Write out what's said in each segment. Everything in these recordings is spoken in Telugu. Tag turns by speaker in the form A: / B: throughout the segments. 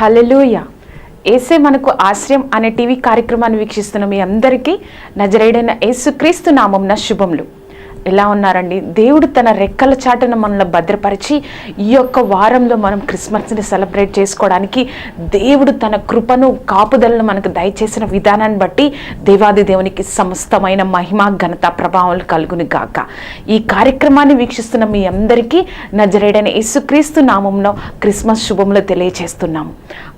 A: హల్లెలూయా. యేసే మనకు ఆశ్రయం అనే టీవీ కార్యక్రమాన్ని వీక్షిస్తున్న మీ అందరికీ నజరేయుడైన యేసుక్రీస్తు నామమున శుభములు. ఎలా ఉన్నారండి? దేవుడు తన రెక్కల చాటున మనల్ని భద్రపరిచి ఈ యొక్క వారంలో మనం క్రిస్మస్ని సెలబ్రేట్ చేసుకోవడానికి దేవుడు తన కృపను కాపుదలను మనకు దయచేసిన విధానాన్ని బట్టి దేవాది దేవునికి సమస్తమైన మహిమ ఘనత ప్రభావాలు కలుగును గాక. ఈ కార్యక్రమాన్ని వీక్షిస్తున్న మీ అందరికీ నజరేయుడైన యేసుక్రీస్తు నామంలో క్రిస్మస్ శుభములు తెలియజేస్తున్నాము.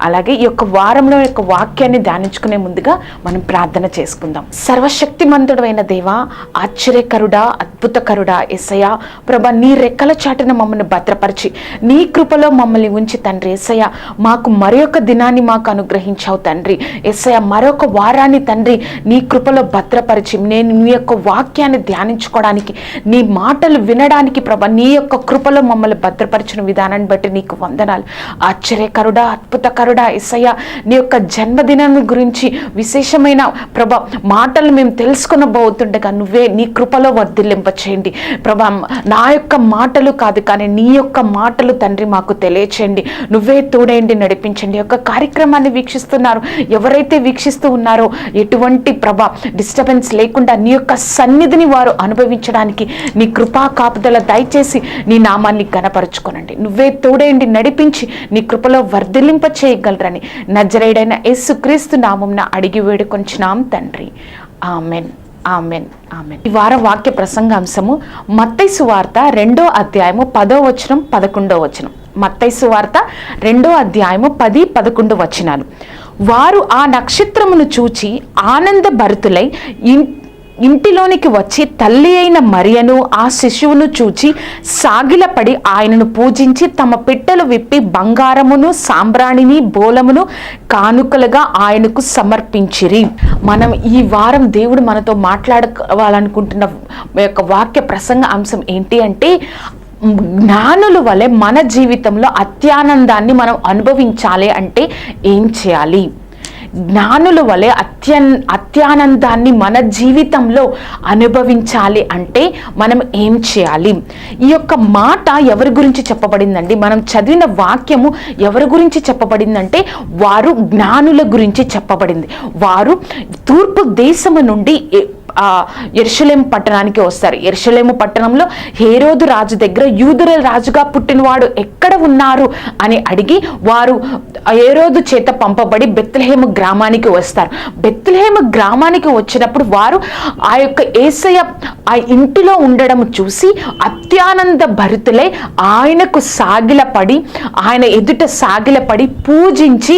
A: అలాగే ఈ యొక్క వారంలో యొక్క వాక్యాన్ని ధ్యానించుకునే ముందుగా మనం ప్రార్థన చేసుకుందాం. సర్వశక్తిమంతుడైన దేవా, ఆశ్చర్యకరుడా, అద్భుతకరుడా యేసయ్య, ప్రభా, నీ రెక్కల చాటున మమ్మల్ని భద్రపరిచి నీ కృపలో మమ్మల్ని ఉంచి తండ్రి యేసయ్య, మాకు మరొక దినాన్ని మాకు అనుగ్రహించావు తండ్రి యేసయ్య. మరొక వారాన్ని తండ్రి నీ కృపలో భద్రపరిచి నేను నీ యొక్క వాక్యాన్ని ధ్యానించుకోవడానికి, నీ మాటలు వినడానికి ప్రభా నీ యొక్క కృపలో మమ్మల్ని భద్రపరిచిన విధానాన్ని బట్టి నీకు వందనాలు. ఆశ్చర్యకరుడా, అద్భుతకరుడా యేసయ్య, నీ యొక్క జన్మదినం గురించి విశేషమైన ప్రభా మాటలు మేము తెలుసుకునబోతుండగా నువ్వే నీ కృపలో వర్ధిల్లింప చేయండి ప్రభా. నా యొక్క మాటలు కాదు కానీ నీ యొక్క మాటలు తండ్రి మాకు తెలియచేయండి. నువ్వే తోడేయండి, నడిపించండి. యొక్క కార్యక్రమాన్ని వీక్షిస్తున్నారు ఎవరైతే వీక్షిస్తూ ఉన్నారో ఎటువంటి ప్రభా డిస్టర్బెన్స్ లేకుండా నీ యొక్క సన్నిధిని వారు అనుభవించడానికి నీ కృపా కాపుదల దయచేసి నీ నామాన్ని ఘనపరచుకోనండి. నువ్వే తోడేయండి, నడిపించి నీ కృపలో వర్ధిల్లింప చేయగలరని నజరేయుడైన యేసుక్రీస్తు నామమున అడిగి వేడుకొంచున్నాం తండ్రి. Amen, amen, amen. ఈ వార వాక్య ప్రసంగాంశము మత్తయి సువార్త 2వ అధ్యాయము 10వ వచనం 11వ వచనం. మత్తయి సువార్త 2వ అధ్యాయము 10, 11 వచనాలు. వారు ఆ నక్షత్రమును చూచి ఆనందభరితులై ఇంటిలోనికి వచ్చి తల్లి అయిన మరియను ఆ శిశువును చూచి సాగిలపడి ఆయనను పూజించి తమ పిట్టలు విప్పి బంగారమును సాంబ్రాణిని బోలమును కానుకలుగా ఆయనకు సమర్పించిరి. మనం ఈ వారం దేవుడు మనతో మాట్లాడుకోవాలనుకుంటున్న యొక్క వాక్య ప్రసంగ అంశం ఏంటి అంటే, జ్ఞానుల వలె మన జీవితంలో అత్యానందాన్ని మనం అనుభవించాలి అంటే ఏం చేయాలి? జ్ఞానుల వలె అత్యానందాన్ని మన జీవితంలో అనుభవించాలి అంటే మనం ఏం చేయాలి? ఈ యొక్క మాట ఎవరి గురించి చెప్పబడిందండి? మనం చదివిన వాక్యము ఎవరి గురించి చెప్పబడిందంటే వారు జ్ఞానుల గురించి చెప్పబడింది. వారు తూర్పు దేశము నుండి యెరూషలేము పట్టణానికి వస్తారు. యెరూషలేము పట్టణంలో హేరోదు రాజు దగ్గర యూదుల రాజుగా పుట్టినవాడు ఎక్కడ ఉన్నారు అని అడిగి వారు హేరోదు చేత పంపబడి బెత్లెహేము గ్రామానికి వస్తారు. బెత్లెహేము గ్రామానికి వచ్చినప్పుడు వారు ఆ యొక్క యేసయ్య ఆ ఇంటిలో ఉండడం చూసి అత్యానంద భరితులై ఆయనకు సాగిలపడి ఆయన ఎదుట సాగిలపడి పూజించి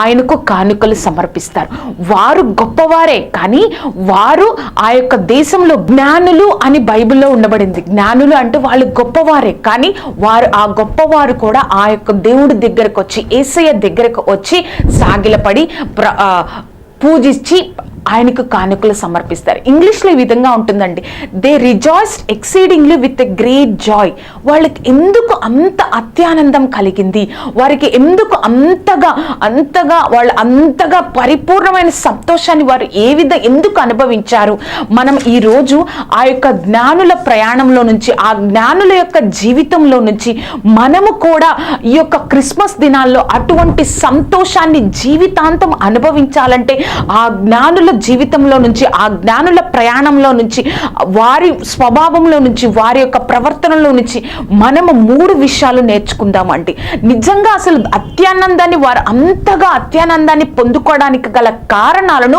A: ఆయనకు కానుకలు సమర్పిస్తారు. వారు గొప్పవారే కానీ వారు ఆ యొక్క దేశంలో జ్ఞానులు అని బైబిల్లో ఉండబడింది. జ్ఞానులు అంటే వాళ్ళు గొప్పవారే కానీ వారు ఆ గొప్పవారు కూడా ఆ యొక్క దేవుడి దగ్గరకు వచ్చి యేసయ్య దగ్గరకు వచ్చి సాగిలపడి పూజించి ఆయనకు కానుకలు సమర్పిస్తారు. ఇంగ్లీష్లో ఈ విధంగా ఉంటుందండి, they rejoiced exceedingly with a great Joy. వాళ్ళకి ఎందుకు అంత అత్యానందం కలిగింది? వారికి ఎందుకు అంతగా వాళ్ళు అంతగా పరిపూర్ణమైన సంతోషాన్ని వారు ఎందుకు అనుభవించారు? మనం ఈరోజు ఆ యొక్క జ్ఞానుల ప్రయాణంలో నుంచి, ఆ జ్ఞానుల యొక్క జీవితంలో నుంచి మనము కూడా ఈ యొక్క క్రిస్మస్ దినాల్లో అటువంటి సంతోషాన్ని జీవితాంతం అనుభవించాలంటే ఆ జ్ఞానుల జీవితంలో నుంచి, ఆ జ్ఞానుల ప్రయాణంలో నుంచి, వారి స్వభావంలో నుంచి, వారి యొక్క ప్రవర్తనలో నుంచి మనము 3 విషయాలు నేర్చుకుందామండి. నిజంగా అసలు వారు అంతగా అత్యానందాన్ని పొందుకోవడానికి గల కారణాలను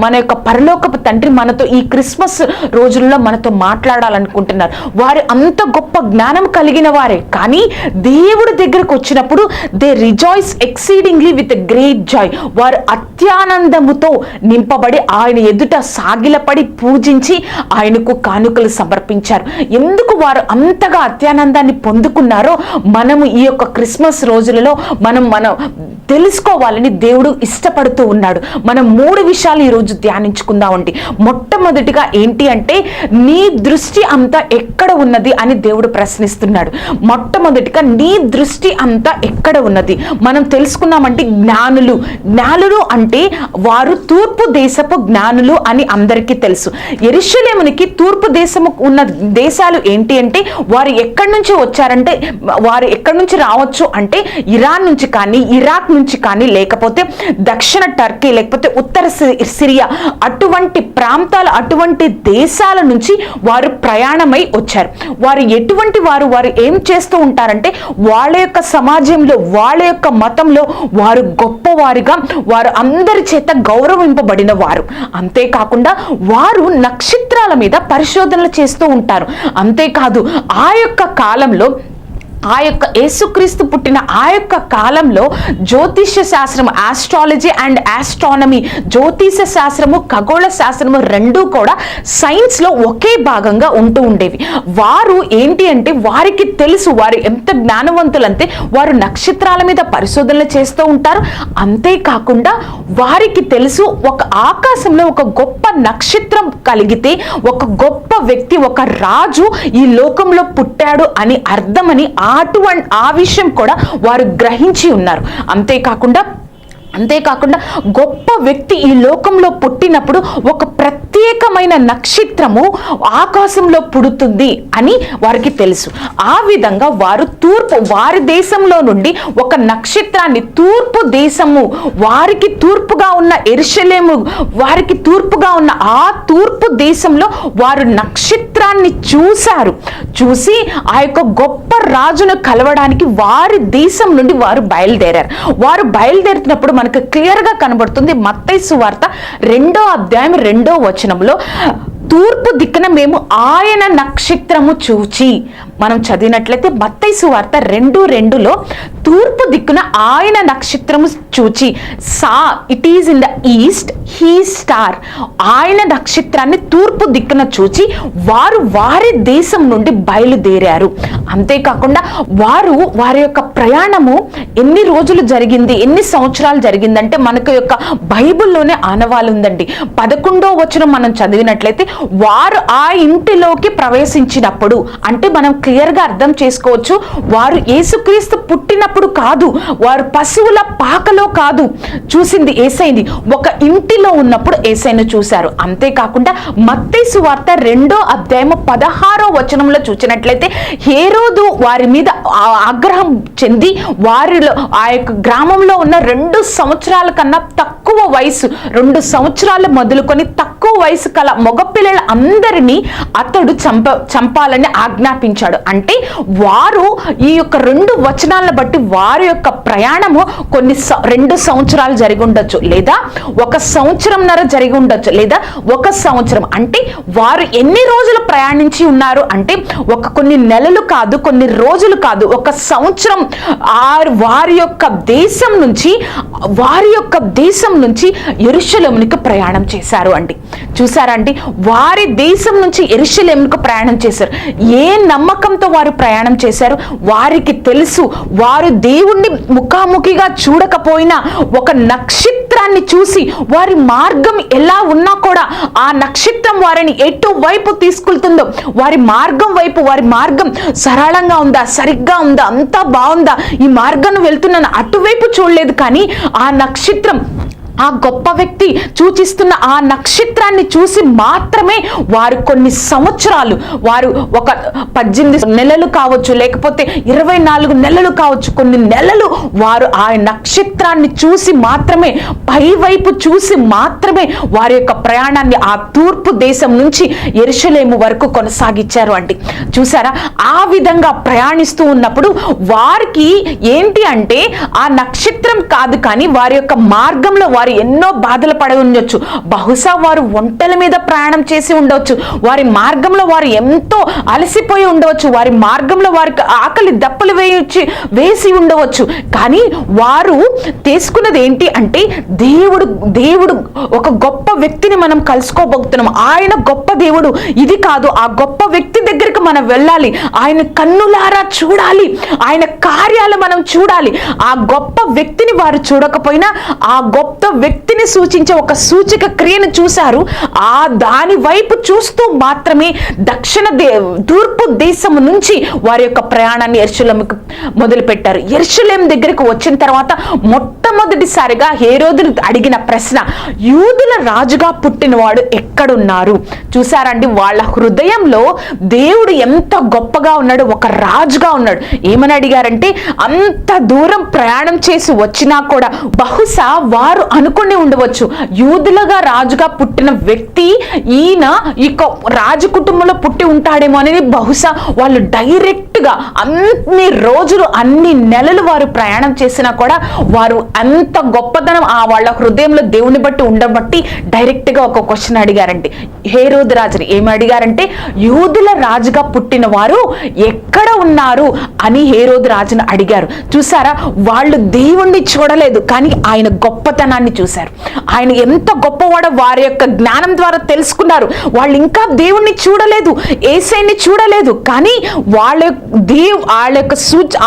A: మన యొక్క పరలోకపు తండ్రి మనతో ఈ క్రిస్మస్ రోజుల్లో మనతో మాట్లాడాలనుకుంటున్నారు. వారు అంత గొప్ప జ్ఞానం కలిగిన వారే, కానీ దేవుడి దగ్గరకు వచ్చినప్పుడు they rejoice exceedingly with great Joy. వారు అత్యానందముతో నింపబడి ఆయన ఎదుట సాగిలపడి పూజించి ఆయనకు కానుకలు సమర్పించారు. ఎందుకు వారు అంతగా అత్యానందాన్ని పొందుకున్నారో మనము ఈ యొక్క క్రిస్మస్ రోజులలో మనం తెలుసుకోవాలని దేవుడు ఇష్టపడుతూ ఉన్నాడు. మనం 3 విషయాలు ఈరోజు ధ్యానించుకుందామండి. మొట్టమొదటిగా ఏంటి అంటే, నీ దృష్టి అంతా ఎక్కడ ఉన్నది అని దేవుడు ప్రశ్నిస్తున్నాడు. మొట్టమొదటిగా నీ దృష్టి అంతా ఎక్కడ ఉన్నది మనం తెలుసుకున్నామంటే, జ్ఞానులు అంటే వారు తూర్పు దేశపు జ్ఞానులు అని అందరికీ తెలుసు. యెరూషలేమునికి తూర్పు దేశము ఉన్న దేశాలు ఏంటి అంటే, వారు ఎక్కడి నుంచి వచ్చారంటే, వారు ఎక్కడి నుంచి రావచ్చు అంటే ఇరాన్ నుంచి కానీ, ఇరాక్ నుంచి కానీ, లేకపోతే దక్షిణ టర్కీ, లేకపోతే ఉత్తర సిరియా, అటువంటి ప్రాంతాలు, అటువంటి దేశాల నుంచి వారు ప్రయాణమై వచ్చారు. వారు ఎటువంటి వారు ఏం చేస్తూ ఉంటారంటే, వాళ్ళ యొక్క సమాజంలో, వాళ్ళ యొక్క మతంలో వారు గొప్పవారిగా, వారు అందరి చేత గౌరవింపబడిన వారు. అంతేకాకుండా వారు నక్షత్రాల మీద పరిశోధనలు చేస్తూ ఉంటారు. అంతేకాదు ఆ యొక్క కాలంలో, ఆ యొక్క యేసుక్రీస్తు పుట్టిన ఆ యొక్క కాలంలో జ్యోతిష్య శాస్త్రము, ఆస్ట్రాలజీ అండ్ ఆస్ట్రానమీ, జ్యోతిష శాస్త్రము, ఖగోళ శాస్త్రము రెండూ కూడా సైన్స్ లో ఒకే భాగంగా ఉంటూ ఉండేవి. వారు ఏంటి అంటే, వారికి తెలుసు వారు ఎంత జ్ఞానవంతులంటే వారు నక్షత్రాల మీద పరిశోధనలు చేస్తూ ఉంటారు. అంతేకాకుండా వారికి తెలుసు, ఒక ఆకాశంలో ఒక గొప్ప నక్షత్రం కలిగితే ఒక గొప్ప వ్యక్తి, ఒక రాజు ఈ లోకంలో పుట్టాడు అని అర్థమని ఆ విషయం కూడా వారు గ్రహించి ఉన్నారు. అంతేకాకుండా గొప్ప వ్యక్తి ఈ లోకంలో పుట్టినప్పుడు ఒక ప్రత్యేకమైన నక్షత్రము ఆకాశంలో పుడుతుంది అని వారికి తెలుసు. ఆ విధంగా వారు వారి దేశంలో నుండి ఒక నక్షత్రాన్ని, తూర్పు దేశము, వారికి తూర్పుగా ఉన్న యెరూషలేము, వారికి తూర్పుగా ఉన్న ఆ తూర్పు దేశంలో వారు నక్షత్రాన్ని చూసి ఆ యొక్క గొప్ప రాజును కలవడానికి వారి దేశం నుండి వారు బయలుదేరుతున్నప్పుడు మనకు క్లియర్ గా కనబడుతుంది. మత్తయి సువార్త 2వ అధ్యాయం 2వ వచనంలో, తూర్పు దిక్కున మేము ఆయన నక్షత్రము చూచి, మనం చదివినట్లయితే మత్తయి సువార్త 2:2లో తూర్పు దిక్కున ఆయన నక్షత్రము చూచి, it is in the east he star, ఆయన నక్షత్రాన్ని తూర్పు దిక్కున చూచి వారి దేశం నుండి బయలుదేరారు. అంతేకాకుండా వారి యొక్క ప్రయాణము ఎన్ని రోజులు జరిగింది, ఎన్ని సంవత్సరాలు జరిగిందంటే మనకు యొక్క బైబిల్లోనే ఆనవాలు ఉందండి. 11వ వచనం మనం చదివినట్లయితే, వారు ఆ ఇంటిలోకి ప్రవేశించినప్పుడు, అంటే మనం క్లియర్ గా అర్థం చేసుకోవచ్చు, వారు యేసుక్రీస్తు పుట్టినప్పుడు కాదు, వారు పశువుల పాకలో కాదు చూసింది యేసయ్యని, ఒక ఇంటిలో ఉన్నప్పుడు యేసయ్యను చూశారు. అంతేకాకుండా మత్తయి సువార్త 2వ అధ్యాయం 16వ వచనంలో చూసినట్లయితే, హేరోదు వారి మీద ఆగ్రహం చెంది వారిలో ఆ యొక్క గ్రామంలో ఉన్న 2 సంవత్సరాల కన్నా తక్కువ వయసు, 2 సంవత్సరాలు మొదలుకొని తక్కువ వయసు కల మగపిల్లల అందరినీ అతడు చంపాలని ఆజ్ఞాపించాడు. అంటే వారు ఈ యొక్క 2 వచనాలను బట్టి వారి యొక్క ప్రయాణము 2 సంవత్సరాలు జరిగి ఉండొచ్చు, లేదా 1 సంవత్సరంన్నర జరిగి ఉండొచ్చు, లేదా 1 సంవత్సరం. అంటే వారు ఎన్ని రోజులు ప్రయాణించి ఉన్నారు అంటే కొన్ని నెలలు కాదు, కొన్ని రోజులు కాదు, 1 సంవత్సరం వారి యొక్క దేశం నుంచి యెరూషలేమునికి ప్రయాణం చేశారు అండి. చూసారా అండి, వారి దేశం నుంచి యెరూషలేముకు ప్రయాణం చేశారు. ఏ నమ్మకంతో వారు ప్రయాణం చేశారు? వారికి తెలుసు, వారు దేవుణ్ణి ముఖాముఖిగా చూడకపోయినా ఒక నక్షత్రాన్ని చూసి వారి మార్గం ఎలా ఉన్నా కూడా ఆ నక్షత్రం వారిని ఎటువైపు తీసుకెళ్తుందో, వారి మార్గం సరళంగా ఉందా, సరిగ్గా ఉందా, అంతా బాగుందా, ఈ మార్గం వెళ్తున్నాను అటువైపు చూడలేదు, కానీ ఆ నక్షత్రం ఆ గొప్ప వ్యక్తి సూచిస్తున్న ఆ నక్షత్రాన్ని చూసి మాత్రమే వారు కొన్ని సంవత్సరాలు, వారు ఒక 18 నెలలు కావచ్చు, లేకపోతే 24 నెలలు కావచ్చు, కొన్ని నెలలు వారు ఆ నక్షత్రాన్ని చూసి మాత్రమే, పైవైపు చూసి మాత్రమే వారి యొక్క ప్రయాణాన్ని ఆ తూర్పు దేశం నుంచి యెరూషలేము వరకు కొనసాగించారు అండి. చూసారా, ఆ విధంగా ప్రయాణిస్తూ ఉన్నప్పుడు వారికి ఏంటి అంటే ఆ నక్షత్రం కాదు, కానీ వారి యొక్క మార్గంలో వారు ఎన్నో బాధలు పడి ఉండొచ్చు. బహుశా వారు ఒంటెల మీద ప్రయాణం చేసి ఉండవచ్చు, వారి మార్గంలో వారు ఎంతో అలసిపోయి ఉండవచ్చు, వారి మార్గంలో వారికి ఆకలి దప్పలు వేసి ఉండవచ్చు. కానీ వారు తీసుకున్నది ఏంటి అంటే దేవుడు ఒక గొప్ప వ్యక్తిని మనం కలుసుకోబోతున్నాం. ఆయన గొప్ప దేవుడు. ఇది కాదు, ఆ గొప్ప వ్యక్తి దగ్గరికి మనం వెళ్ళాలి, ఆయన కన్నులారా చూడాలి, ఆయన కార్యాలు మనం చూడాలి. ఆ గొప్ప వ్యక్తిని వారు చూడకపోయినా ఆ గొప్ప వ్యక్తిని సూచించే ఒక సూచక క్రియను చూశారు. ఆ దాని వైపు చూస్తూ మాత్రమే తూర్పు దేశం నుంచి వారి యొక్క ప్రయాణాన్ని యెరూషలేముకు మొదలు పెట్టారు. యెరూషలేము దగ్గరికి వచ్చిన తర్వాత మొట్టమొదటిసారిగా హేరోదును అడిగిన ప్రశ్న, యూదుల రాజుగా పుట్టినవాడు ఎక్కడున్నారు? చూసారండి, వాళ్ళ హృదయంలో దేవుడు ఎంత గొప్పగా ఉన్నాడు, ఒక రాజుగా ఉన్నాడు. ఏమని అడిగారంటే, అంత దూరం ప్రయాణం చేసి వచ్చినా కూడా బహుశా వారు అనుకుని ఉండవచ్చు, యూదులుగా రాజుగా పుట్టిన వ్యక్తి ఈయన ఇక రాజు కుటుంబంలో పుట్టి ఉంటాడేమో అని బహుశా వాళ్ళు డైరెక్ట్ గా అన్ని రోజులు అన్ని నెలలు వారు ప్రయాణం చేసినా కూడా వారు అంత గొప్పతనం ఆ వాళ్ళ హృదయంలో దేవుని బట్టి ఉండబట్టి డైరెక్ట్ గా ఒక క్వశ్చన్ అడిగారంటే, హేరోదు రాజుని ఏమి అడిగారంటే, యూదుల రాజుగా పుట్టిన వారు ఎక్కడ ఉన్నారు అని హేరోదు రాజును అడిగారు. చూసారా, వాళ్ళు దేవుణ్ణి చూడలేదు, కానీ ఆయన గొప్పతనాన్ని చూశారు. ఆయన ఎంత గొప్పవాడో వారి యొక్క జ్ఞానం ద్వారా తెలుసుకున్నారు. వాళ్ళు ఇంకా దేవుణ్ణి చూడలేదు, యేసయ్యని చూడలేదు, కానీ వాళ్ళ యొక్క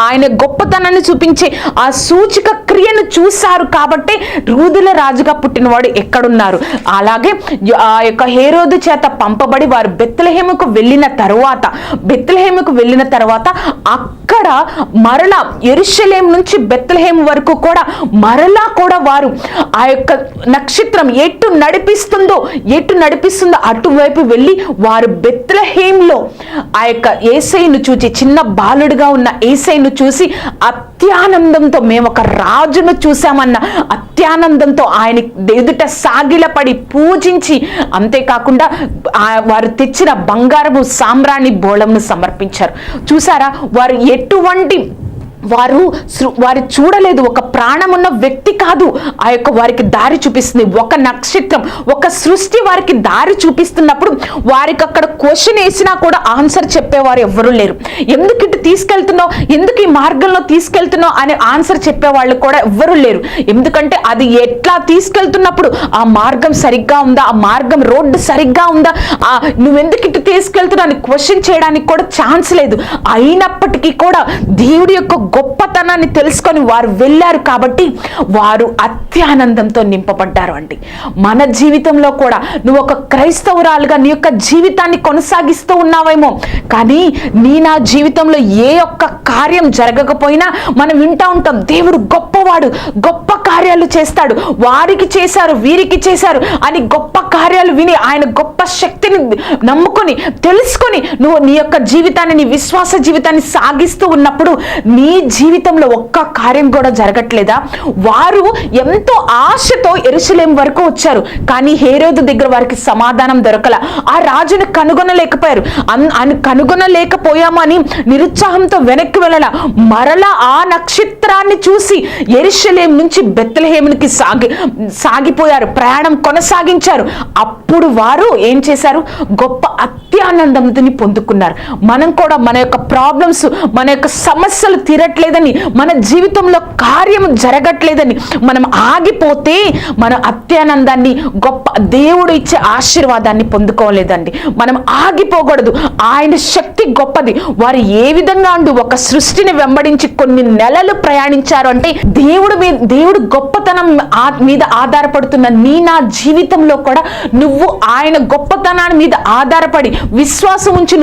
A: ఆయన గొప్పతనాన్ని చూపించే ఆ సూచక క్రియను చూశారు. కాబట్టి యూదుల రాజుగా పుట్టినవాడు ఎక్కడున్నారు? అలాగే ఆ యొక్క హేరోదు చేత పంపబడి వారు బెత్లెహేముకు వెళ్ళిన తర్వాత అక్కడ మరలా యెరూషలేము నుంచి బెత్లెహేము వరకు కూడా మరలా కూడా వారు ఆ యొక్క నక్షత్రం ఎటు నడిపిస్తుందో అటువైపు వెళ్ళి వారు బెత్లెహేములో ఆ యొక్క యేసయ్యను చూసి, చిన్న బాలుడిగా ఉన్న యేసయ్యను చూసి అత్యానందంతో, మేము ఒక రాజును చూసామన్న అత్యానందంతో ఆయన ఎదుట సాగిలపడి పూజించి, అంతేకాకుండా వారు తెచ్చిన బంగారము సామ్రాణి బోళంను సమర్పించారు. చూసారా, వారు ఎటువంటి వారు చూడలేదు, ఒక ప్రాణమున్న వ్యక్తి కాదు ఆ యొక్క వారికి దారి చూపిస్తుంది, ఒక నక్షత్రం, ఒక సృష్టి వారికి దారి చూపిస్తున్నప్పుడు వారికి అక్కడ క్వశ్చన్ వేసినా కూడా ఆన్సర్ చెప్పేవారు ఎవ్వరూ లేరు. ఎందుకు ఇటు తీసుకెళ్తున్నావు, ఎందుకు ఈ మార్గంలో తీసుకెళ్తున్నావు అనే ఆన్సర్ చెప్పేవాళ్ళు కూడా ఎవ్వరూ లేరు. ఎందుకంటే అది ఎట్లా తీసుకెళ్తున్నప్పుడు ఆ మార్గం సరిగ్గా ఉందా, ఆ మార్గం రోడ్డు సరిగ్గా ఉందా, నువ్వెందుకు ఇటు తీసుకెళ్తున్నావు అని క్వశ్చన్ చేయడానికి కూడా ఛాన్స్ లేదు. అయినప్పటికీ కూడా దేవుడి యొక్క గొప్పతనాన్ని తెలుసుకొని వారు వెళ్ళారు. కాబట్టి వారు అత్యానందంతో నింపబడ్డారు అండి. మన జీవితంలో కూడా నువ్వు ఒక క్రైస్తవురాలుగా నీ యొక్క జీవితాన్ని కొనసాగిస్తూ ఉన్నావేమో, కానీ నా జీవితంలో ఏ ఒక్క కార్యం జరగకపోయినా మనం వింటా ఉంటాం, దేవుడు గొప్పవాడు, గొప్ప కార్యాలు చేస్తాడు, వారికి చేశారు వీరికి చేశారు అని గొప్ప కార్యాలు విని ఆయన గొప్ప శక్తిని నమ్ముకొని తెలుసుకొని నువ్వు నీ యొక్క జీవితాన్ని, నీ విశ్వాస జీవితాన్ని సాగిస్తూ ఉన్నప్పుడు నీ జీవితంలో ఒక్క కార్యం కూడా జరగట్లేదా? వారు ఎంతో ఆశతో యెరూషలేము వరకు వచ్చారు, కానీ హేరోదు దగ్గర వారికి సమాధానం దొరకల. ఆ రాజును కనుగొనలేకపోయామని నిరుత్సాహంతో వెనక్కి వెళ్ళాల. మరలా ఆ నక్షత్రాన్ని చూసి యెరూషలేము నుంచి బెత్లెహేమునికి సాగిపోయారు, ప్రయాణం కొనసాగించారు. అప్పుడు వారు ఏం చేశారు? గొప్ప అత్యానందంని పొందుకున్నారు. మనం కూడా మన యొక్క ప్రాబ్లమ్స్, మన యొక్క సమస్యలు తీరట్లేదని, మన జీవితంలో కార్యం జరగట్లేదని మనం ఆగిపోతే మన అత్యానందాన్ని, గొప్ప దేవుడు ఇచ్చే ఆశీర్వాదాన్ని పొందుకోలేదండి. మనం ఆగిపోకూడదు. ఆయన శక్తి గొప్పది. వారు ఏ విధంగా ఒక సృష్టిని వెంబడించి కొన్ని నెలలు ప్రయాణించారు అంటే దేవుడు గొప్పతనం మీద ఆధారపడుతున్న నా జీవితంలో కూడా నువ్వు ఆయన గొప్పతనాన్ని మీద ఆధారపడి విశ్వాసం ఉంచి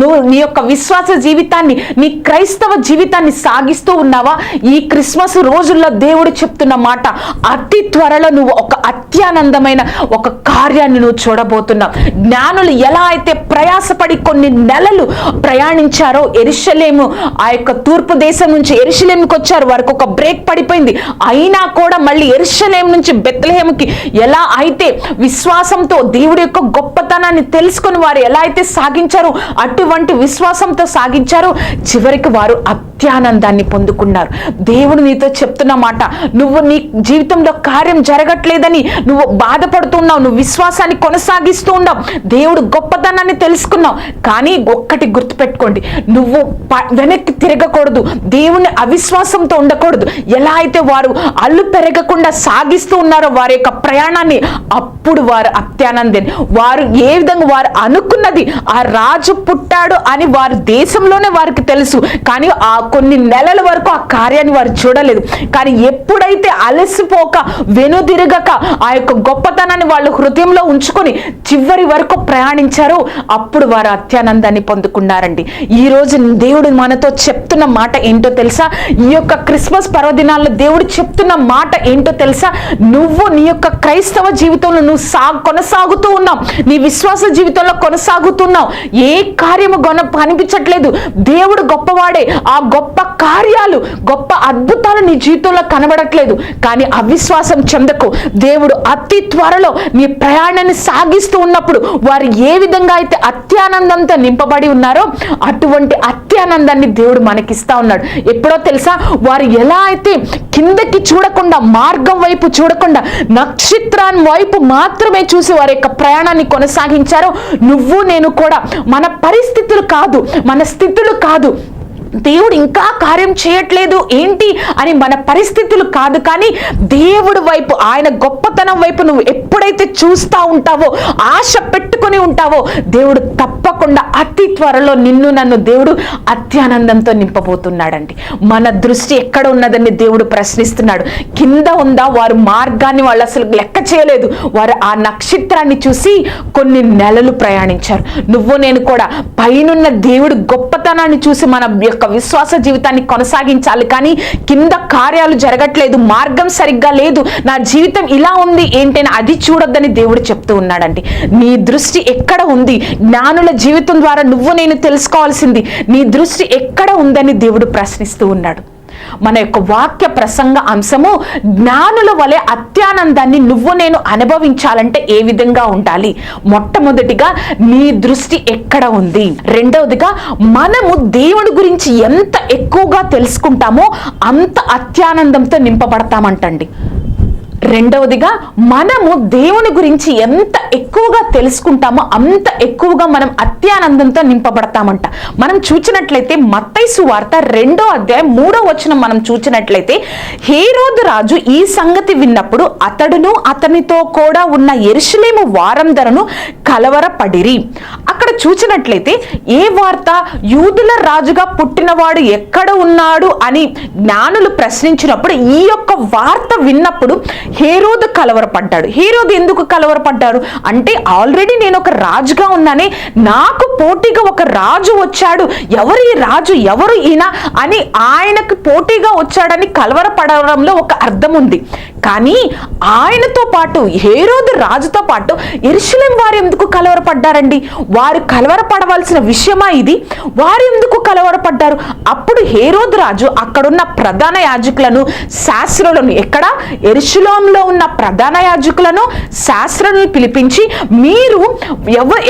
A: నువ్వు నీ యొక్క విశ్వాస జీవితాన్ని, నీ క్రైస్తవ జీవితాన్ని సాగిస్తూ ఉన్నావా? ఈ క్రిస్మస్ రోజుల్లో దేవుడు చెప్తున్న మాట, అతి త్వరలో నువ్వు ఒక అత్యానందమైన ఒక కార్యాన్ని నువ్వు చూడబోతున్నావు. జ్ఞానులు ఎలా అయితే ప్రయాసపడి కొన్ని నెలలు ప్రయాణించారో, యెరూషలేము ఆ యొక్క తూర్పు దేశం నుంచి యెరూషలేముకి వచ్చారు, వారికి ఒక బ్రేక్ పడిపోయింది, అయినా కూడా మళ్ళీ యెరూషలేము నుంచి బెత్లెహేముకి ఎలా అయితే విశ్వాసంతో దేవుడి యొక్క గొప్పతనాన్ని తెలుసుకుని వారు ఎలా అయితే సాగించారో, అటువంటి విశ్వాసంతో సాగించారో, చివరికి వారు అత్యానందాన్ని పొందుకున్నారు. దేవుడు నీతో చెప్తున్న మాట, నువ్వు నీ జీవితంలో కార్యం జరగట్లేదని నువ్వు బాధపడుతున్నావు, నువ్వు విశ్వాసాన్ని కొనసాగిస్తూ ఉన్నావు, దేవుడు గొప్పతనాన్ని తెలుసుకున్నావు. కానీ ఒక్కటి గుర్తుపెట్టుకోండి, నువ్వు వెనక్కి తిరగకూడదు, దేవుని అవిశ్వాసంతో ఉండకూడదు. ఎలా అయితే వారు అల్లు పెరగకుండా సాగిస్తూ ఉన్నారో వారి యొక్క ప్రయాణాన్ని, అప్పుడు వారు అత్యానందని, వారు ఏ విధంగా వారు అనుకున్నది ఆ రాజు పుట్టాడు అని వారి దేశంలోనే వారికి తెలుసు, కానీ ఆ కొన్ని నెలల వరకు ఆ కార్యాన్ని వారు చూడలేదు. కానీ ఎప్పుడైతే అలసిపోక వెనుదిరగక ఆ యొక్క గొప్పతనాన్ని వాళ్ళు హృదయంలో ఉంచుకొని చివరి వరకు ప్రయాణించారో, అప్పుడు వారు అత్యానందాన్ని పొందుకున్నారండి. ఈ రోజు దేవుడు మనతో చెప్తున్న మాట ఏంటో తెలుసా? ఈ యొక్క క్రిస్మస్ పర్వదినాల్లో దేవుడు చెప్తున్న మాట ఏంటో తెలుసా? నువ్వు నీ యొక్క క్రైస్తవ జీవితంలో నువ్వు కొనసాగుతూ ఉన్నావు, నీ విశ్వాస జీవితంలో కొనసాగుతున్నావు, ఏ కార్యము కనిపించట్లేదు, దేవుడు గొప్పవాడే, ఆ గొప్ప కార్యాలు గొప్ప అద్భుతాలు నీ జీవితంలో కనబడట్లేదు. కానీ అవిశ్వాసం చెందకు. దేవుడు అతి త్వరలో నీ ప్రయాణాన్ని సాగిస్తూ ఉన్నప్పుడు వారు ఏ విధంగా అయితే అత్యానందంతో నింపబడి ఉన్నారో, అటువంటి అత్యానందాన్ని దేవుడు మనకిస్తా ఉన్నాడు. ఎప్పుడో తెలుసా? వారు ఎలా అయితే కిందకి చూడకుండా, మార్గం వైపు చూడకుండా, నక్షత్రాన్ని వైపు మాత్రమే చూసి వారి యొక్క ప్రయాణాన్ని కొనసాగించారో, నువ్వు నేను కూడా మన పరిస్థితులు కాదు, మన స్థితులు కాదు, దేవుడు ఇంకా కార్యం చేయట్లేదు ఏంటి అని మన పరిస్థితులు కాదు, కానీ దేవుడి వైపు, ఆయన గొప్పతనం వైపు నువ్వు ఎప్పుడైతే చూస్తూ ఉంటావో, ఆశ పెట్టుకుని ఉంటావో, దేవుడు తప్పకుండా అతి త్వరలో నిన్ను నన్ను దేవుడు అత్యానందంతో నింపబోతున్నాడండి. మన దృష్టి ఎక్కడ ఉన్నదని దేవుడు ప్రశ్నిస్తున్నాడు. కింద ఉందా? వారు మార్గాన్ని వాళ్ళు అసలు లెక్క చేయలేదు, వారు ఆ నక్షత్రాన్ని చూసి కొన్ని నెలలు ప్రయాణించారు. నువ్వు నేను కూడా పైనున్న దేవుడు గొప్పతనాన్ని చూసి మన యొక్క విశ్వాస జీవితాన్ని కొనసాగించాలి. కానీ కింద కార్యాలు జరగట్లేదు, మార్గం సరిగ్గా లేదు, నా జీవితం ఇలా ఉంది ఏంటని అది చూడొద్దని దేవుడు చెప్తూ ఉన్నాడండి. నీ దృష్టి ఎక్కడ ఉంది? జ్ఞానుల జీవితం ద్వారా నువ్వు నేను తెలుసుకోవాల్సింది, నీ దృష్టి ఎక్కడ ఉందని దేవుడు ప్రశ్నిస్తూ ఉన్నాడు. మన యొక్క వాక్య ప్రసంగ అంశము, జ్ఞానుల వలె అత్యానందాన్ని నువ్వు నేను అనుభవించాలంటే ఏ విధంగా ఉండాలి? మొట్టమొదటిగా నీ దృష్టి ఎక్కడ ఉంది? రెండవదిగా మనము దేవుడి గురించి ఎంత ఎక్కువగా తెలుసుకుంటామో అంత అత్యానందంతో నింపబడతామంటండి. రెండవదిగా మనము దేవుని గురించి ఎంత ఎక్కువగా తెలుసుకుంటామో అంత ఎక్కువగా మనం అత్యానందంతో నింపబడతామంట. మనం చూచినట్లయితే మత్తయి సువార్త 2వ అధ్యాయం 3వ వచనం మనం చూచినట్లయితే, హేరోదు రాజు ఈ సంగతి విన్నప్పుడు అతడును అతనితో కూడా ఉన్న యెరూషలేము వారందరూ కలవరపడిరి. అక్కడ చూచినట్లయితే ఏ వార్త? యూదుల రాజుగా పుట్టినవాడు ఎక్కడ ఉన్నాడు అని జ్ఞానులు ప్రశ్నించినప్పుడు ఈ యొక్క వార్త విన్నప్పుడు హేరోదు కలవరపడ్డాడు. హేరోదు ఎందుకు కలవరపడ్డారు అంటే, ఆల్రెడీ నేను ఒక రాజుగా ఉన్నానే, నాకు పోటీగా ఒక రాజు వచ్చాడు, ఎవరు ఈ రాజు, ఎవరు ఈయన అని ఆయనకు పోటీగా వచ్చాడని కలవరపడడంలో ఒక అర్థం ఉంది. కానీ ఆయనతో పాటు, హేరోదు రాజుతో పాటు యెరూషలేము వారు ఎందుకు కలవరపడ్డారండి? వారు కలవరపడవలసిన విషయమా ఇది? వారు ఎందుకు కలవరపడ్డారు? అప్పుడు హేరోదు రాజు అక్కడున్న ప్రధాన యాజకులను, శాస్త్రులను, ఎక్కడ? యెరూషలేములో ఉన్న ప్రధాన యాజకులను, శాస్త్రులను పిలిపించి, మీరు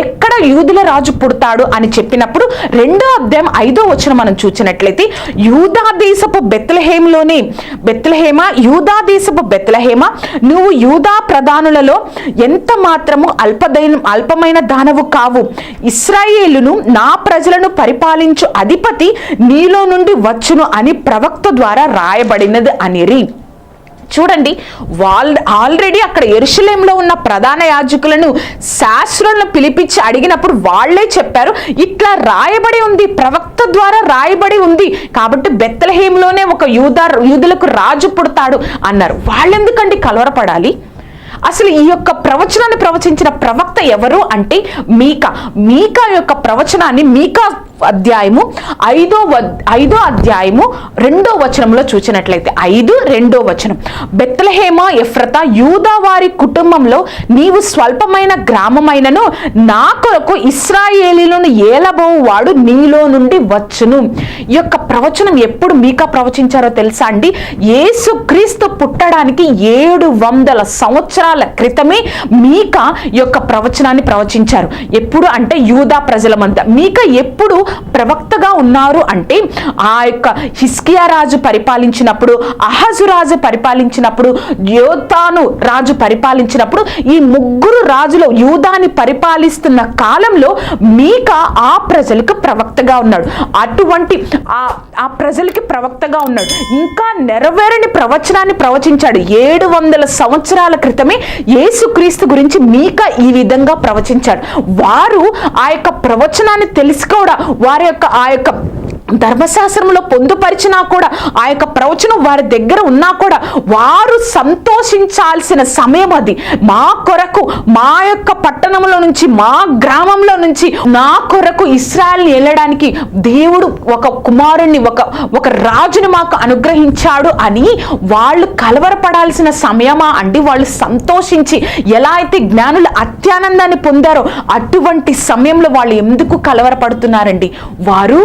A: ఎక్కడ యూదుల రాజు పుడతాడు అని చెప్పినప్పుడు 2వ అధ్యాయం 5వ వచనం మనం చూసినట్లయితే, యూదా దేశపు బెత్లెహేములోనే, బెత్లెహేమా, యూదా దేశపు బెత్లెహేమా, నువ్వు యూదా ప్రధానులలో ఎంత మాత్రము అల్పమైన దానవు కావు, ఇశ్రాయేలును నా ప్రజలను పరిపాలించు అధిపతి నీలో నుండి వచ్చును అని ప్రవక్త ద్వారా రాయబడినది అనిరి. చూడండి, వాళ్ళు ఆల్రెడీ అక్కడ యెరూషలేములో ఉన్న ప్రధాన యాజకులను, శాస్త్రులను పిలిపించి అడిగినప్పుడు వాళ్ళే చెప్పారు, ఇట్లా రాయబడి ఉంది, ప్రవక్త ద్వారా రాయబడి ఉంది, కాబట్టి బెత్లెహేములోనే ఒక యూదులకు రాజు పుడతాడు అన్నారు. వాళ్ళెందుకండి కలవరపడాలి? అసలు ఈ యొక్క ప్రవచనాన్ని ప్రవచించిన ప్రవక్త ఎవరు అంటే మీకా యొక్క ప్రవచనాన్ని మీకా అధ్యాయము 5వ అధ్యాయము 2వ వచనంలో చూసినట్లయితే 5:2 వచనం, బెత్లెహేమ ఎఫ్రతా యూదా వారి కుటుంబంలో నీవు స్వల్పమైన గ్రామమైనను నా కొరకు ఇశ్రాయేలీయులను ఏలబోవు వాడు నీలో నుండి వచ్చును. ఈ యొక్క ప్రవచనం ఎప్పుడు మీకా ప్రవచించారో తెలుసా అండి? యేసుక్రీస్తు పుట్టడానికి 700 సంవత్సరాల క్రితమే మీకా ఈ యొక్క ప్రవచనాన్ని ప్రవచించారు. ఎప్పుడు అంటే యూదా ప్రజలమంతా. మీకా ఎప్పుడు ప్రవక్తగా ఉన్నారు అంటే ఆ యొక్క హిజ్కియా రాజు పరిపాలించినప్పుడు, అహజు రాజు పరిపాలించినప్పుడు, యోతాను రాజు పరిపాలించినప్పుడు, ఈ ముగ్గురు రాజులు యూదాని పరిపాలిస్తున్న కాలంలో మీకా ఆ ప్రజలకు ప్రవక్తగా ఉన్నాడు. అటువంటి ఆ ప్రజలకి ప్రవక్తగా ఉన్నాడు. ఇంకా నెరవేరని ప్రవచనాన్ని ప్రవచించాడు. 700 సంవత్సరాల క్రితమే యేసుక్రీస్తు గురించి మీకా ఈ విధంగా ప్రవచించాడు. వారు ఆ యొక్క ప్రవచనాన్ని తెలిసి కూడా వారి యొక్క ఆ యొక్క ధర్మశాస్త్రంలో పొందుపరిచినా కూడా, ఆ యొక్క ప్రవచనం వారి దగ్గర ఉన్నా కూడా వారు సంతోషించాల్సిన సమయం అది. మా కొరకు, మా యొక్క పట్టణంలో నుంచి, మా గ్రామంలో నుంచి నా కొరకు ఇశ్రాయేలుని వెళ్ళడానికి దేవుడు ఒక కుమారుణ్ణి, ఒక రాజుని మాకు అనుగ్రహించాడు అని వాళ్ళు కలవరపడాల్సిన సమయమా అండి? వాళ్ళు సంతోషించి ఎలా అయితే జ్ఞానులు అత్యానందాన్ని పొందారో అటువంటి సమయంలో వాళ్ళు ఎందుకు కలవరపడుతున్నారండి? వారు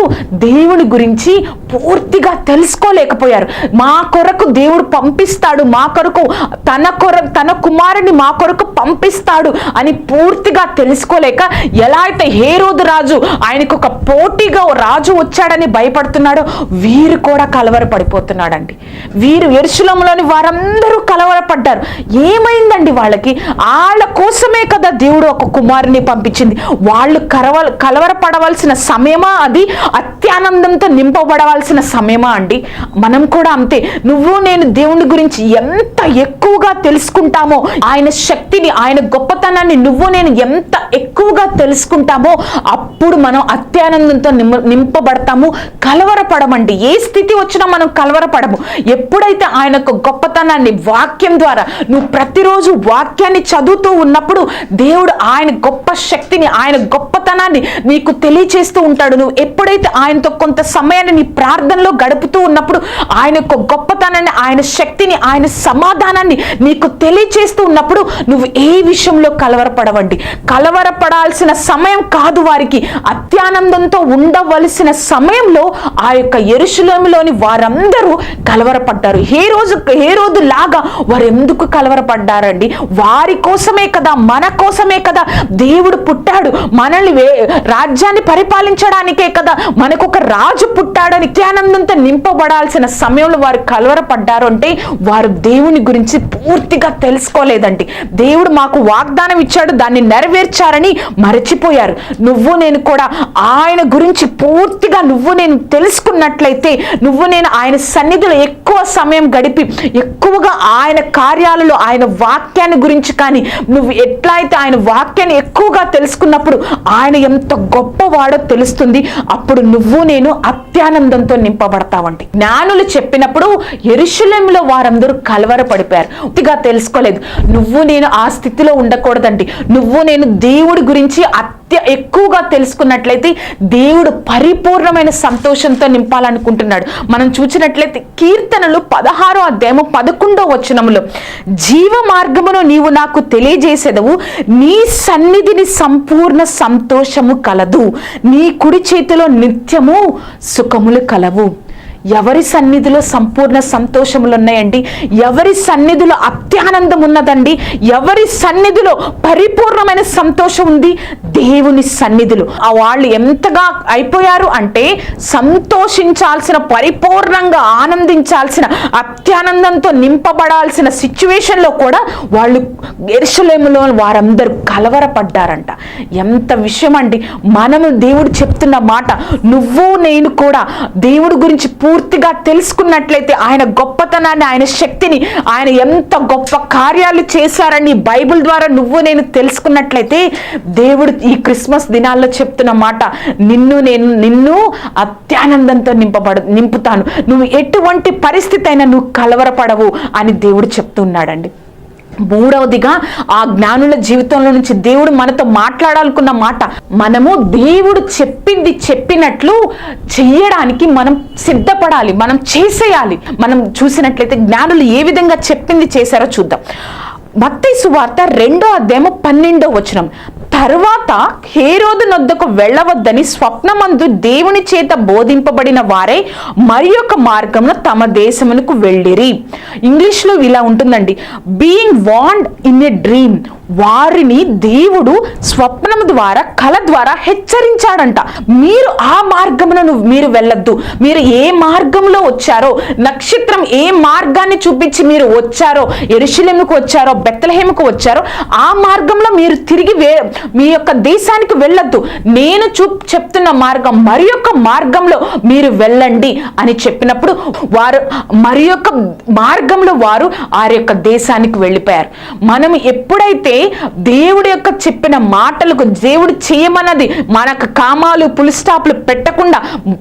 A: దేవుని గురించి పూర్తిగా తెలుసుకోలేకపోయారు. మా కొరకు దేవుడు పంపిస్తాడు, మా కొరకు తన కుమారుని మా కొరకు పంపిస్తాడు అని పూర్తిగా తెలుసుకోలేక, ఎలా అయితే హేరోదు రాజు ఆయనకు ఒక పోటీగా రాజు వచ్చాడని భయపడుతున్నాడో వీరు కూడా కలవరపడిపోతున్నాడండి. వీరు యెరూషలేములోని వారందరూ కలవరపడ్డారు. ఏమైందండి వాళ్ళకి? వాళ్ళ కోసమే కదా దేవుడు ఒక కుమారుని పంపించింది. వాళ్ళు కలవరపడవలసిన సమయమా అది? అత్యానందంతో నింపబడవలసిన సమయమా అండి? మనం కూడా అంతే. నువ్వు నేను దేవుని గురించి ఎంత ఎక్కువగా తెలుసుకుంటామో, ఆయన శక్తిని, ఆయన గొప్పతనాన్ని నువ్వు నేను ఎంత ఎక్కువగా తెలుసుకుంటామో అప్పుడు మనం అత్యానందంతో నింపబడతాము. కలవరపడమండి. ఏ స్థితి వచ్చినా మనం కలవరపడము. ఎప్పుడైతే ఆయన గొప్పతనాన్ని వాక్యం ద్వారా నువ్వు ప్రతిరోజు వాక్యాన్ని చదువుతూ ఉన్నప్పుడు దేవుడు ఆయన గొప్ప శక్తిని, ఆయన గొప్పతనాన్ని నీకు తెలియచేస్తూ ఉంటాడు. నువ్వు ఎప్పుడైతే ఆయనతో కొంత సమయాన్ని నీ ప్రార్థనలో గడుపుతూ ఉన్నప్పుడు ఆయన యొక్క గొప్పతనాన్ని, ఆయన శక్తిని, ఆయన సమాధానాన్ని నీకు తెలియచేస్తూ ఉన్నప్పుడు నువ్వు ఏ విషయంలో కలవరపడవండి. కలవరపడాల్సిన సమయం కాదు వారికి. అత్యానందంతో ఉండవలసిన సమయంలో ఆ యొక్క యెరూషలేములోని వారందరూ కలవరపడ్డారు. హేరోదు లాగా వారు ఎందుకు కలవరపడ్డారండి? వారి కోసమే కదా, మన కోసమే కదా దేవుడు పుట్టాడు. మనల్ని రాజ్యాన్ని పరిపాలించడానికే కదా మనకు ఒక రాజు పుట్టాడని అత్యానందంతో నింపబడాల్సిన సమయంలో వారు కలవరపడ్డారు అంటే వారు దేవుని గురించి పూర్తిగా తెలుసుకోలేదండి. దేవుడు మాకు వాగ్దానం ఇచ్చాడు, దాన్ని నెరవేర్చారని మరచిపోయారు. నువ్వు నేను కూడా ఆయన గురించి పూర్తిగా నువ్వు నేను తెలుసుకున్నట్లయితే, నువ్వు నేను ఆయన సన్నిధిలో ఎక్కువ సమయం గడిపి ఎక్కువగా ఆయన కార్యాలలో ఆయన వాక్యాన్ని గురించి కానీ నువ్వు ఎట్లా అయితే ఆయన వాక్యాన్ని ఎక్కువగా తెలుసుకున్నప్పుడు ఆయన ఎంత గొప్పవాడో తెలుస్తుంది. అప్పుడు నువ్వు నేను అత్యానందంతో నింపబడతావండి. జ్ఞానులు చెప్పినప్పుడు యెరూషలేములో వారందరూ కలవరపడిపోయారు. పూర్తిగా తెలుసుకోలేదు. నువ్వు నేను ఆ స్థితిలో ఉండకూడదండి. నువ్వు నేను దేవుడి గురించి ఎక్కువగా తెలుసుకున్నట్లయితే దేవుడు పరిపూర్ణమైన సంతోషంతో నింపాలనుకుంటున్నాడు. మనం చూసినట్లయితే కీర్తనలు 16వ అధ్యాయము 11వ వచనములో, జీవ మార్గమును నీవు నాకు తెలియజేసేదవు, నీ సన్నిధిని సంపూర్ణ సంతోషము కలదు, నీ కుడి చేతిలో నిత్యము సుఖములు కలవు. ఎవరి సన్నిధిలో సంపూర్ణ సంతోషములు ఉన్నాయండి? ఎవరి సన్నిధిలో అత్యానందం ఉన్నదండి? ఎవరి సన్నిధిలో పరిపూర్ణమైన సంతోషం ఉంది? దేవుని సన్నిధిలో. వాళ్ళు ఎంతగా అయిపోయారు అంటే సంతోషించాల్సిన, పరిపూర్ణంగా ఆనందించాల్సిన, అత్యానందంతో నింపబడాల్సిన సిచ్యువేషన్లో కూడా వాళ్ళు యెరూషలేములో వారందరూ కలవరపడ్డారంట. ఎంత విషయం అండి! మనము దేవుడు చెప్తున్న మాట, నువ్వు నేను కూడా దేవుడి గురించి పూర్తిగా తెలుసుకున్నట్లయితే, ఆయన గొప్పతనాన్ని, ఆయన శక్తిని, ఆయన ఎంత గొప్ప కార్యాలు చేశారని బైబిల్ ద్వారా నువ్వు నేను తెలుసుకున్నట్లయితే, దేవుడు ఈ క్రిస్మస్ దినాల్లో చెప్తున్న మాట, నిన్ను అత్యానందంతో నింపుతాను, నువ్వు ఎటువంటి పరిస్థితి అయినా నువ్వు కలవరపడవు అని దేవుడు చెప్తున్నాడండి. మూడవదిగా ఆ జ్ఞానుల జీవితంలో నుంచి దేవుడు మనతో మాట్లాడాలనుకున్న మాట, మనము దేవుడు చెప్పింది చెప్పినట్లు చెయ్యడానికి మనం సిద్ధపడాలి, మనం చేసేయాలి. మనం చూసినట్లయితే జ్ఞానులు ఏ విధంగా చెప్పింది చేశారో చూద్దాం. మత్తయి సువార్త 2:12 తరువాత హేరోదు నొద్దకు వెళ్ళవద్దని స్వప్నమందు దేవుని చేత బోధింపబడిన వారే మరి ఒక మార్గంలో తమ దేశమునకు వెళ్ళిరి. ఇంగ్లీష్లో ఇలా ఉంటుందండి, being warned in a dream. వారిని దేవుడు స్వప్నం ద్వారా, కల ద్వారా హెచ్చరించాడంట. మీరు ఆ మార్గమును మీరు వెళ్ళొద్దు. మీరు ఏ మార్గంలో వచ్చారో, నక్షత్రం ఏ మార్గాన్ని చూపించి మీరు వచ్చారో, యెరూషలేముకు వచ్చారో, బెత్లెహేముకు వచ్చారో, ఆ మార్గంలో మీరు తిరిగి మీ యొక్క దేశానికి వెళ్ళొద్దు. నేను చెప్తున్న మార్గం మరి యొక్క మార్గంలో మీరు వెళ్ళండి అని చెప్పినప్పుడు వారు మరి యొక్క మార్గంలో వారు ఆ యొక్క దేశానికి వెళ్ళిపోయారు. మనం ఎప్పుడైతే దేవుడి యొక్క చెప్పిన మాటలకు, దేవుడు చేయమన్నది మనకు కామాలు పులి స్టాప్లు పెట్టకుండా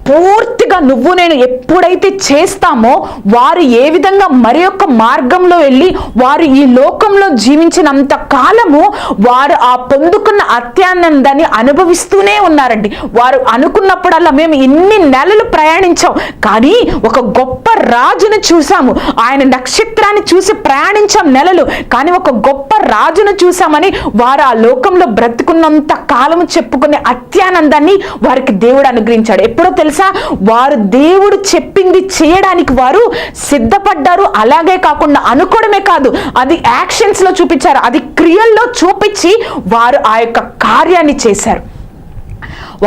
A: పూర్తిగా నువ్వు నేను ఎప్పుడైతే చేస్తామో, వారు ఏ విధంగా మరి యొక్క మార్గంలో వెళ్ళి వారు ఈ లోకంలో జీవించినంత కాలము వారు ఆ పొందుకున్న అత్యానందాన్ని అనుభవిస్తూనే ఉన్నారండి. వారు అనుకున్నప్పుడల్లా మేము ఇన్ని నెలలు ప్రయాణించాం, కానీ ఒక గొప్ప రాజును చూసాము, ఆయన నక్షత్రాన్ని చూసి ప్రయాణించాం నెలలు, కానీ ఒక గొప్ప రాజును చూసామని వారు ఆ లోకంలో బ్రతుకున్నంత కాలము చెప్పుకునే అత్యానందాన్ని వారికి దేవుడు అనుగ్రహించాడు. ఎప్పుడో తెలుసా? వారు దేవుడు చెప్పింది చేయడానికి వారు సిద్ధపడ్డారు. అలాగే కాకుండా అనుకోవడమే కాదు, అది యాక్షన్స్ లో చూపించారు, అది క్రియల్లో చూపించి వారు ఆ యొక్క కార్యాన్ని చేశారు.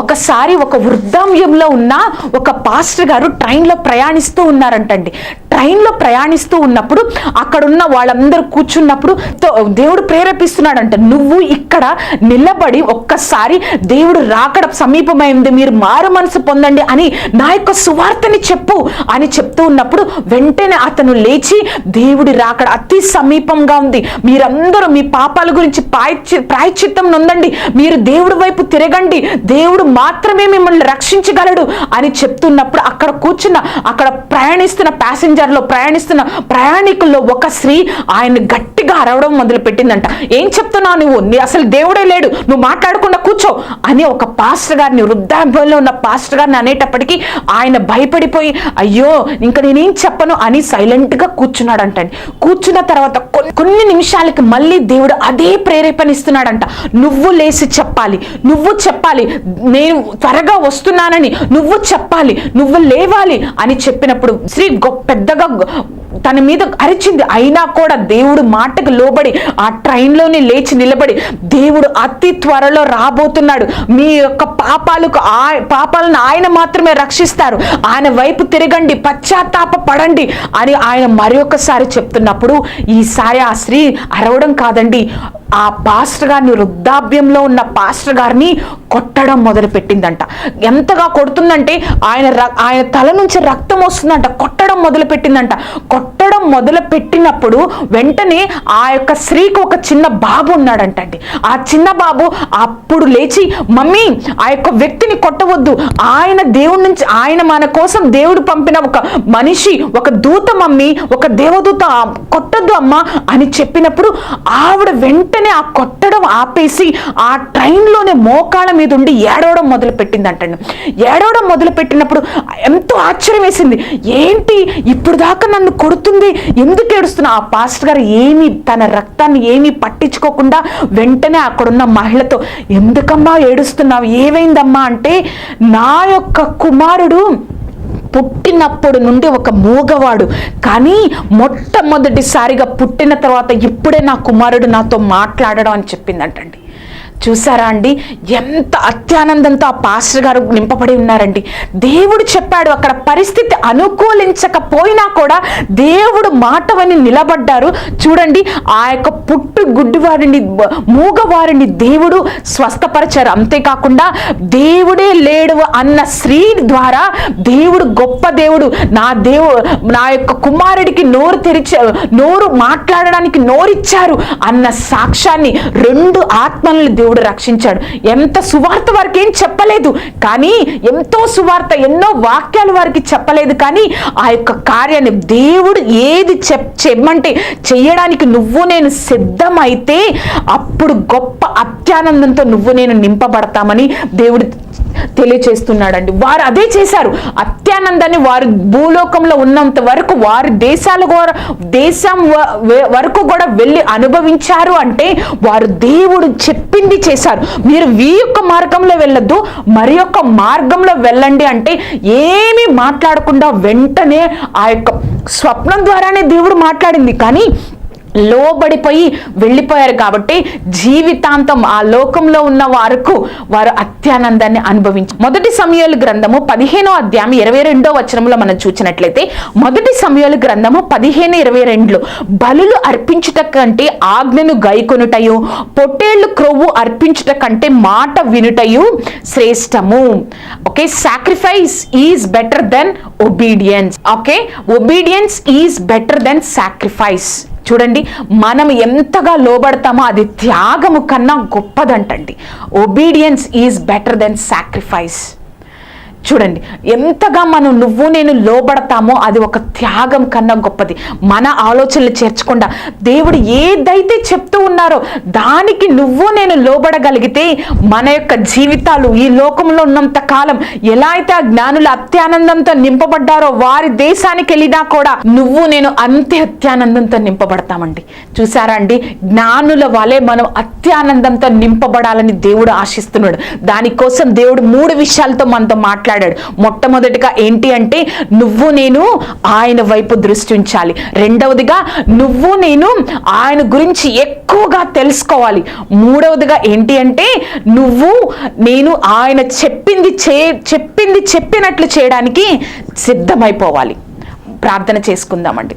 A: ఒకసారి ఒక వృద్ధాంయంలో ఉన్న ఒక పాస్టర్ గారు ట్రైన్లో ప్రయాణిస్తూ ఉన్నారంటండి. ట్రైన్లో ప్రయాణిస్తూ ఉన్నప్పుడు అక్కడున్న వాళ్ళందరూ కూర్చున్నప్పుడు దేవుడు ప్రేరేపిస్తున్నాడంట, నువ్వు ఇక్కడ నిలబడి ఒక్కసారి దేవుడు రాకడ సమీపమైంది, మీరు మారు మనసు పొందండి అని నా యొక్క సువార్తని చెప్పు అని చెప్తూ ఉన్నప్పుడు వెంటనే అతను లేచి, దేవుడి రాకడ అతి సమీపంగా ఉంది, మీరందరూ మీ పాపాల గురించి ప్రాయశ్చిత్తం నొందండి, మీరు దేవుడి వైపు తిరగండి, దేవుడు మాత్రమే మిమ్మల్ని రక్షించగలడు అని చెప్తున్నప్పుడు అక్కడ ప్రయాణిస్తున్న ప్యాసింజర్లో ప్రయాణిస్తున్న ప్రయాణికుల్లో ఒక స్త్రీ ఆయన గట్టిగా అరవడం మొదలు పెట్టిందంట. ఏం చెప్తున్నావు నువ్వు? అసలు దేవుడే లేడు, నువ్వు మాట్లాడకుండా కూర్చో అని ఒక పాస్టర్ గారిని, వృద్ధాంలో ఉన్న పాస్టర్ గారిని అనేటప్పటికీ ఆయన భయపడిపోయి అయ్యో ఇంకా నేనేం చెప్పను అని సైలెంట్ గా కూర్చున్నాడంటండి. కూర్చున్న తర్వాత కొన్ని నిమిషాలకి మళ్ళీ దేవుడు అదే ప్రేరేపణ ఇస్తున్నాడంట, నువ్వు లేచి చెప్పాలి, నువ్వు చెప్పాలి, నేను త్వరగా వస్తున్నానని నువ్వు చెప్పాలి, నువ్వు లేవాలి అని చెప్పినప్పుడు స్త్రీ పెద్దగా తన మీద అరిచింది. అయినా కూడా దేవుడు మాటకు లోబడి ఆ ట్రైన్లోనే లేచి నిలబడి, దేవుడు అతి త్వరలో రాబోతున్నాడు, మీ యొక్క పాపాలను ఆయన మాత్రమే రక్షిస్తారు, ఆయన వైపు తిరగండి, పశ్చాత్తాప పడండి అని ఆయన మరొకసారి చెప్తున్నప్పుడు ఈసారి ఆ స్త్రీ అరవడం కాదండి, ఆ పాస్టర్ గారిని, వృద్ధాప్యంలో ఉన్న పాస్టర్ గారిని కొట్టడం మొదలు పెట్టిందంట. ఎంతగా కొడుతుందంటే ఆయన తల నుంచి రక్తం వస్తుందంట. కొట్టడం మొదలు పెట్టిందంట. కొట్టడం మొదలు పెట్టినప్పుడు వెంటనే ఆ యొక్క స్త్రీకి ఒక చిన్న బాబు ఉన్నాడంటండి. ఆ చిన్న బాబు అప్పుడు లేచి, మమ్మీ ఆ యొక్క వ్యక్తిని కొట్టవద్దు, ఆయన దేవుడి నుంచి, ఆయన మన కోసం దేవుడు పంపిన ఒక మనిషి, ఒక దూత మమ్మీ, ఒక దేవదూత, కొట్టద్దు అమ్మా అని చెప్పినప్పుడు ఆవిడ వెంటనే ఆ కొట్టడం ఆపేసి ఆ ట్రైన్లోనే మోకాళ్ళ మీద ఉండి ఏడవడం మొదలు పెట్టిందంటండి. ఏడవడం మొదలు పెట్టినప్పుడు ఎంతో ఆశ్చర్యం వేసింది, ఏంటి ఇప్పుడు దాకా నన్ను కొడుతుంది, ఎందుకు ఏడుస్తున్నా? ఆ పాస్టర్ గారు తన రక్తాన్ని ఏమీ పట్టించుకోకుండా వెంటనే అక్కడున్న మహిళతో, ఎందుకమ్మా ఏడుస్తున్నావు, ఏమైందమ్మా అంటే, నా యొక్క కుమారుడు పుట్టినప్పుడు నుండి ఒక మూగవాడు, కానీ మొట్టమొదటిసారిగా పుట్టిన తర్వాత ఇప్పుడే నా కుమారుడు నాతో మాట్లాడడం అని చెప్పిందంటండి. చూసారా అండి, ఎంత అత్యానందంతో ఆ పాస్టర్ గారు నింపబడి ఉన్నారండి. దేవుడు చెప్పాడు, అక్కడ పరిస్థితి అనుకూలించకపోయినా కూడా దేవుడు మాటవని నిలబడ్డారు. చూడండి, ఆ యొక్క గుడ్డివారిని, మూగవారిని దేవుడు స్వస్థపరిచారు. అంతేకాకుండా దేవుడే లేడు అన్న స్త్రీ ద్వారా దేవుడు గొప్ప దేవుడు, నా యొక్క కుమారుడికి నోరు మాట్లాడడానికి నోరిచ్చారు అన్న సాక్ష్యాన్ని 2 ఆత్మల్ని దేవుడు దేవుడు రక్షించాడు. ఎంత సువార్త వారికి ఏం చెప్పలేదు, కానీ ఎంతో సువార్త, ఎన్నో వాక్యాలు వారికి చెప్పలేదు, కానీ ఆ యొక్క కార్యాన్ని దేవుడు ఏది చెప్పమంటే చెయ్యడానికి నువ్వు నేను సిద్ధమైతే అప్పుడు గొప్ప అత్యానందంతో నువ్వు నేను నింపబడతామని దేవుడు తెలియచేస్తున్నాడండి. వారు అదే చేశారు. అత్యానందాన్ని వారు భూలోకంలో ఉన్నంత వరకు వారు దేశం వరకు కూడా వెళ్ళి అనుభవించారు. అంటే వారు దేవుడు చెప్పింది చేశారు. మీరు ఈ యొక్క మార్గంలో వెళ్ళొద్దు, మరి యొక్క మార్గంలో వెళ్ళండి అంటే ఏమీ మాట్లాడకుండా వెంటనే ఆ యొక్క స్వప్నం ద్వారానే దేవుడు మాట్లాడింది, కానీ లోబడిపోయి వెళ్ళిపోయారు. కాబట్టి జీవితాంతం ఆ లోకంలో ఉన్న వారు అత్యానందాన్ని అనుభవించారు. మొదటి సమూయేలు గ్రంథము 15వ అధ్యాయం 22వ వచనంలో మనం చూసినట్లయితే, మొదటి సమూయేలు గ్రంథము 15:22 బలులు అర్పించుట కంటే ఆజ్ఞను గైకొనుటయు, పొట్టేళ్లు క్రొవ్వు అర్పించుట కంటే మాట వినుటయు శ్రేష్టము. Okay, sacrifice is better than obedience. Okay, obedience is better than sacrifice. చూడండి, మనం ఎంతగా లోబడతామో అది త్యాగము కన్నా గొప్పదంటండి. Obedience is better than sacrifice. చూడండి, ఎంతగా నువ్వు నేను లోబడతామో అది ఒక త్యాగం కన్నా గొప్పది. మన ఆలోచనలు చేర్చకుండా దేవుడు ఏదైతే చెప్తూ ఉన్నారో దానికి నువ్వు నేను లోబడగలిగితే మన యొక్క జీవితాలు ఈ లోకంలో ఉన్నంత కాలం ఎలా అయితే ఆ జ్ఞానులు అత్యానందంతో నింపబడ్డారో వారి దేశానికి వెళ్ళినా కూడా నువ్వు నేను అంతే అత్యానందంతో నింపబడతామండి. చూసారా అండి, జ్ఞానుల వలె మనం అత్యానందంతో నింపబడాలని దేవుడు ఆశిస్తున్నాడు. దానికోసం దేవుడు 3 విషయాలతో మనతో మాట్లాడాడు. మొట్టమొదటిగా ఏంటి అంటే నువ్వు నేను ఆయన వైపు దృష్టి ఉంచాలి. రెండవదిగా నువ్వు నేను ఆయన గురించి ఎక్కువగా తెలుసుకోవాలి. మూడవదిగా ఏంటి అంటే నువ్వు నేను ఆయన చెప్పినట్లు చేయడానికి సిద్ధమైపోవాలి. ప్రార్థన చేసుకుందామండి.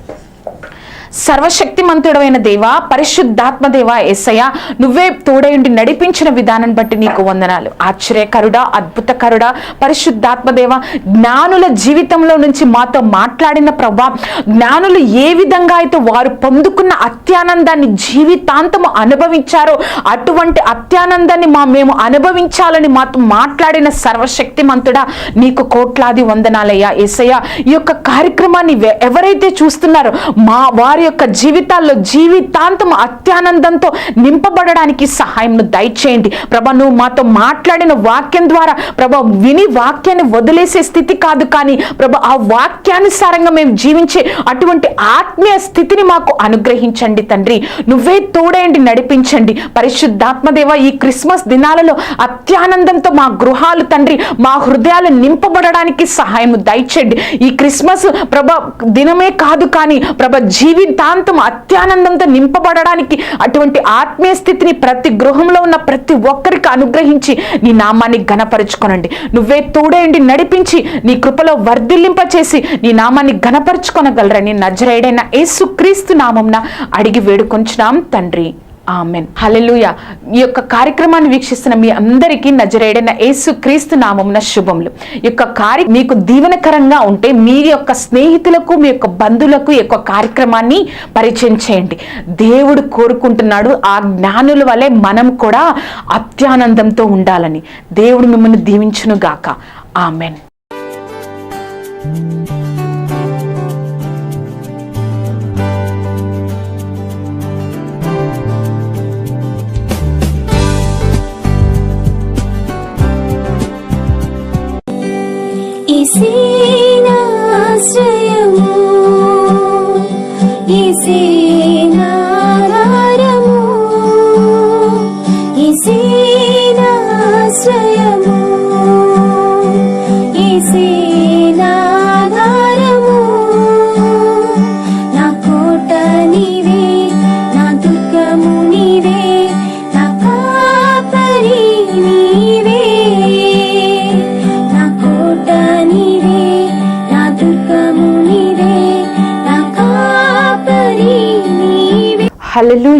A: సర్వశక్తిమంతుడైన దేవా, పరిశుద్ధాత్మ దేవా, యేసయ్య, నువ్వే తోడయుండి నడిపించిన విధానం బట్టి నీకు వందనాలు. ఆశ్చర్యకరుడా, అద్భుతకరుడా, పరిశుద్ధాత్మ దేవా, జ్ఞానుల జీవితంలో నుంచి మాతో మాట్లాడిన ప్రభా, జ్ఞానులు ఏ విధంగా అయితే వారు పొందుకున్న అత్యానందాన్ని జీవితాంతము అనుభవించారో అటువంటి అత్యానందాన్ని మేము అనుభవించాలని మాతో మాట్లాడిన సర్వశక్తిమంతుడా, నీకు కోట్లాది వందనాలయ్యా. యేసయ్య, ఈ యొక్క కార్యక్రమాన్ని ఎవరైతే చూస్తున్నారో వారి యొక్క జీవితాల్లో జీవితాంతం అత్యానందంతో నింపబడడానికి సహాయం దయచేయండి ప్రభా. నువ్వు మాతో మాట్లాడిన వాక్యం ద్వారా ప్రభా విని వాక్యాన్ని వదిలేసే స్థితి కాదు, కానీ ప్రభా ఆ వాక్యానుసారంగా మేము జీవించే అటువంటి ఆత్మీయ స్థితిని మాకు అనుగ్రహించండి తండ్రి. నువ్వే తోడేయండి, నడిపించండి. పరిశుద్ధాత్మదేవ, ఈ క్రిస్మస్ దినాలలో అత్యానందంతో మా గృహాలు తండ్రి, మా హృదయాలు నింపబడడానికి సహాయం దయచేయండి. ఈ క్రిస్మస్ ప్రభా దినమే కాదు, కానీ ప్రభా జీవితాంతం అత్యానందంతో నింపబడడానికి అటువంటి ఆత్మీయ స్థితిని ప్రతి గృహంలో ఉన్న ప్రతి ఒక్కరికి అనుగ్రహించి నీ నామాన్ని ఘనపరుచుకోనండి. నువ్వే తోడేయండి, నడిపించి నీ కృపలో వర్ధిల్లింపచేసి నీ నామాన్ని ఘనపరుచుకొనగలరని నజరేయుడైన యేసుక్రీస్తు నామమున అడిగి వేడుకొంచున్నాం తండ్రి. ఆమెన్. హల్లెలూయా. ఈ యొక్క కార్యక్రమాన్ని వీక్షిస్తున్న మీ అందరికీ నజరేయుడైన యేసుక్రీస్తు నామమున శుభములు. ఈ యొక్క మీకు దీవెనకరంగా ఉంటే మీ యొక్క స్నేహితులకు, మీ యొక్క బంధువులకు ఈ యొక్క కార్యక్రమాన్ని పరిచయం చేయండి. దేవుడు కోరుకుంటున్నాడు ఆ జ్ఞానుల వలె మనం కూడా అత్యానందంతో ఉండాలని. దేవుడు మిమ్మల్ని దీవించును గాక. ఆమెన్.
B: ఈసేనాశ్రయము, ఈసేనాధారము, ఈసేనాశ్రయము, ఈసేనాధారము. నా కోట నీవే, నా దుర్గము నీవే, నా కాపరి నీవే. నా కోట నీవే, నా దుర్గము నీవే, నా కాపరి నీవే.
A: హల్లెలూయా.